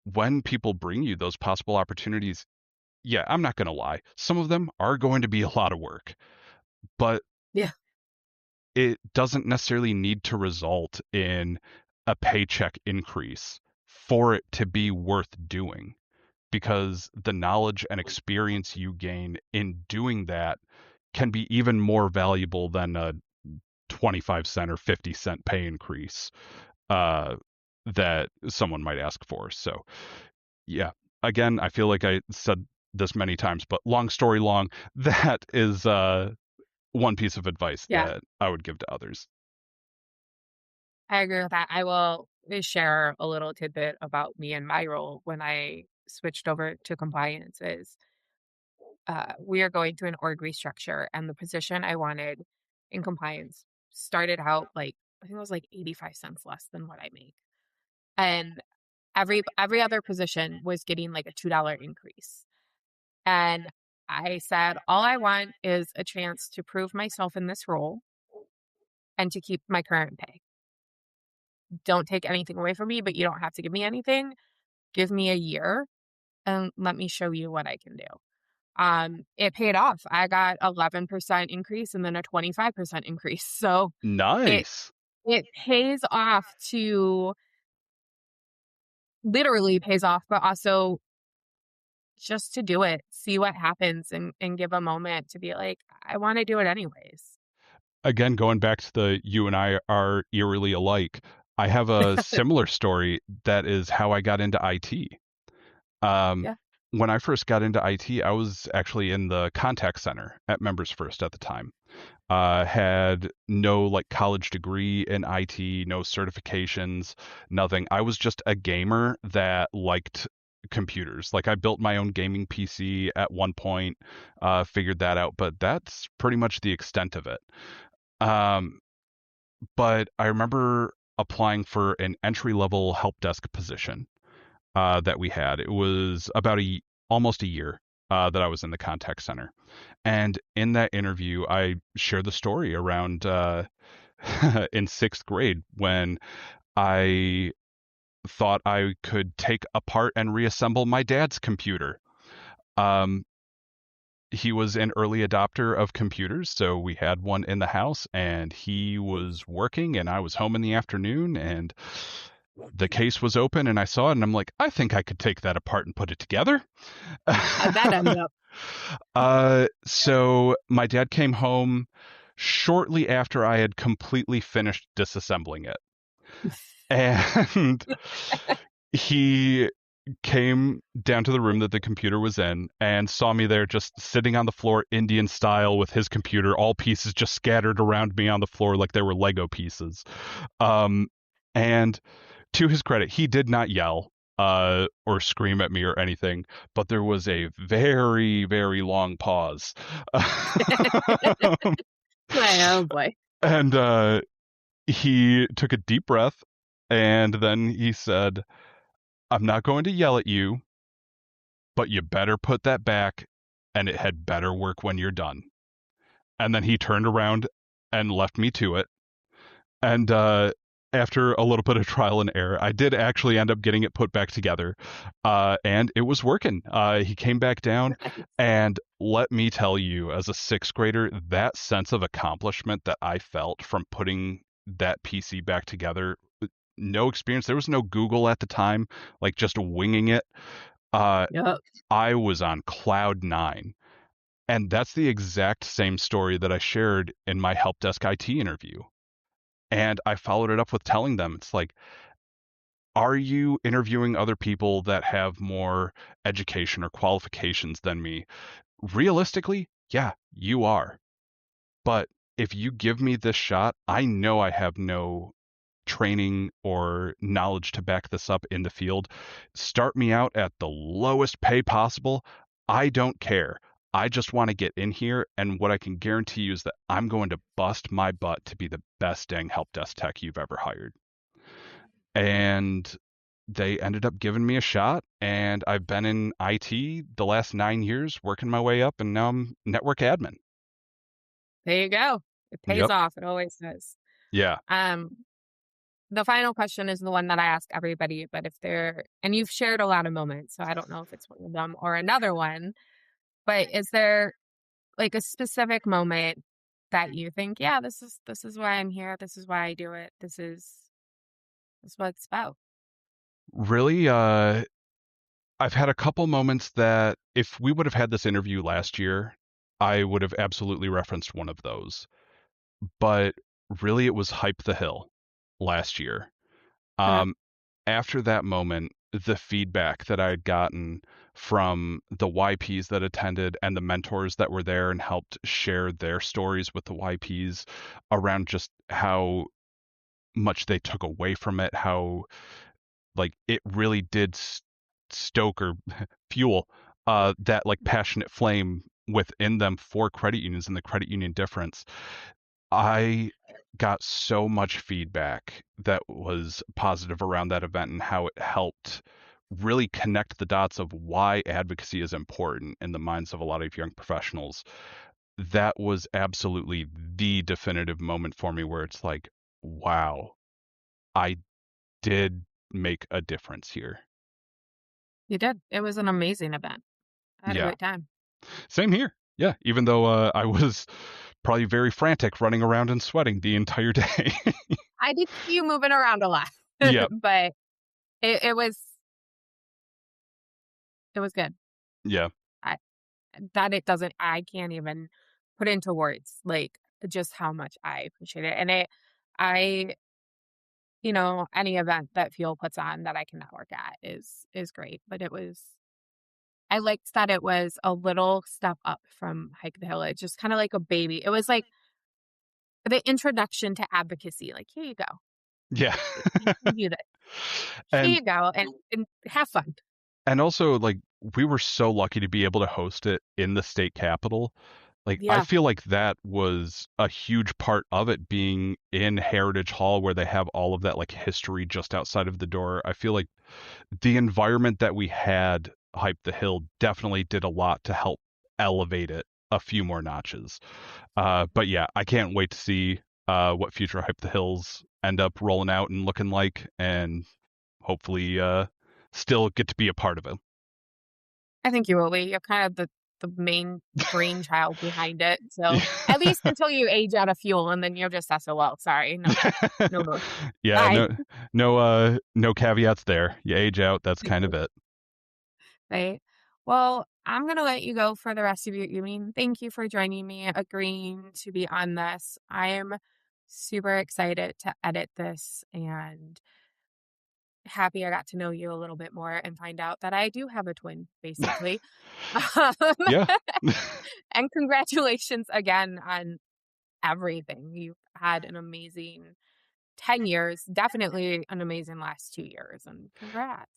when people bring you those possible opportunities, yeah, I'm not going to lie. Some of them are going to be a lot of work, but Yeah. it doesn't necessarily need to result in a paycheck increase for it to be worth doing, because the knowledge and experience you gain in doing that can be even more valuable than a 25 cent or 50 cent pay increase uh, that someone might ask for. So, yeah, again, I feel like I said this many times, but long story long, that is one piece of advice Yeah. that I would give to others. I agree with that. I will share a little tidbit about me and my role when I switched over to compliance is we are going through an org restructure, and the position I wanted in compliance started out like I think it was like 85 cents less than what I make. And every other position was getting like a $2 increase. And I said, all I want is a chance to prove myself in this role and to keep my current pay. Don't take anything away from me, but you don't have to give me anything. Give me a year and let me show you what I can do. It paid off. I got 11% increase and then a 25% increase. So it Nice. it pays off to literally pays off, but also just to do it, see what happens and give a moment to be like, I want to do it anyways. Again, going back to the you and I are eerily alike, I have a similar story that is how I got into IT. Um, Yeah. when I first got into IT, I was actually in the contact center at Members First at the time. Had no like college degree in IT, no certifications, nothing. I was just a gamer that liked computers. Like, I built my own gaming PC at one point, figured that out, but that's pretty much the extent of it. Um, but I remember applying for an entry level help desk position that we had. It was about almost a year that I was in the contact center. And in that interview, I shared the story around in sixth grade when I thought I could take apart and reassemble my dad's computer. Um, he was an early adopter of computers, so we had one in the house, and he was working, and I was home in the afternoon, and the case was open, and I saw it, and I'm like, I think I could take that apart and put it together. How'd that end up? So my dad came home shortly after I had completely finished disassembling it. And he came down to the room that the computer was in and saw me there just sitting on the floor Indian style with his computer, all pieces just scattered around me on the floor like they were Lego pieces. And To his credit, he did not yell or scream at me or anything, but there was a very, very long pause. Oh boy. And he took a deep breath and then he said, I'm not going to yell at you, but you better put that back and it had better work when you're done. And then he turned around and left me to it. And after a little bit of trial and error, I did actually end up getting it put back together, and it was working. He came back down, and let me tell you, as a sixth grader, that sense of accomplishment that I felt from putting that PC back together, no experience. There was no Google at the time, like just winging it. Uh, Yep. I was on cloud nine. And that's the exact same story that I shared in my help desk IT interview. And I followed it up with telling them, it's like, are you interviewing other people that have more education or qualifications than me? Realistically, yeah, you are. But if you give me this shot, I know I have no training or knowledge to back this up in the field. Start me out at the lowest pay possible. I don't care. I just want to get in here, and what I can guarantee you is that I'm going to bust my butt to be the best dang help desk tech you've ever hired. And they ended up giving me a shot, and I've been in IT the last 9 years, working my way up, and now I'm network admin. There you go. It pays Yep. off. It always does. Yeah. Um, the final question is the one that I ask everybody, but if and you've shared a lot of moments, so I don't know if it's one of them or another one, but is there like a specific moment that you think, yeah, this is why I'm here. This is why I do it. This is what it's about. Really, I've had a couple moments that if we would have had this interview last year, I would have absolutely referenced one of those. But really, it was Hype the Hill last year. Okay. Um, After that moment, the feedback that I had gotten from the YPs that attended and the mentors that were there and helped share their stories with the YPs around just how much they took away from it, how like it really did stoke or fuel that like passionate flame within them for credit unions and the credit union difference. I got so much feedback that was positive around that event and how it helped really connect the dots of why advocacy is important in the minds of a lot of young professionals. That was absolutely the definitive moment for me where it's like, wow, I did make a difference here. You did. It was an amazing event. I had a Yeah. great time. Same here. Yeah, even though I was probably very frantic running around and sweating the entire day. I did see you moving around a lot, Yep. but it was good. Yeah. I that it doesn't I can't even put into words like just how much I appreciate it. And I any event that Fuel puts on that I can network at is great. But I liked that it was a little step up from Hike the Hill. It's just kind of like a baby. It was like the introduction to advocacy. Like, here you go. Yeah. You can do this. Here and you go and have fun. and also like we were so lucky to be able to host it in the state capitol. Like I Yeah. feel like that was a huge part of it being in Heritage Hall where they have all of that like history just outside of the door. I feel like the environment that we had Hype the Hill definitely did a lot to help elevate it a few more notches. But yeah, I can't wait to see what future Hype the Hills end up rolling out and looking like, and hopefully still get to be a part of it. I think you will be. You're kind of the main brainchild behind it. So at least until you age out of Fuel and then you're just SOL. Sorry. No, no more. Yeah, Bye. no caveats there. You age out, that's kind of it. Right. Well, I'm going to let you go for the rest of your evening. Thank you for joining me, agreeing to be on this. I am super excited to edit this and happy I got to know you a little bit more and find out that I do have a twin, basically. Um, Yeah. and congratulations again on everything. You've had an amazing 10 years, definitely an amazing last 2 years, and congrats.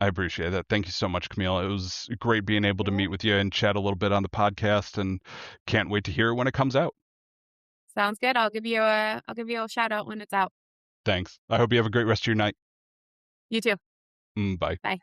I appreciate that. Thank you so much, Camille. It was great being able to Yeah. meet with you and chat a little bit on the podcast, and can't wait to hear it when it comes out. Sounds good. I'll give you a shout out when it's out. Thanks. I hope you have a great rest of your night. You too. Bye. Bye.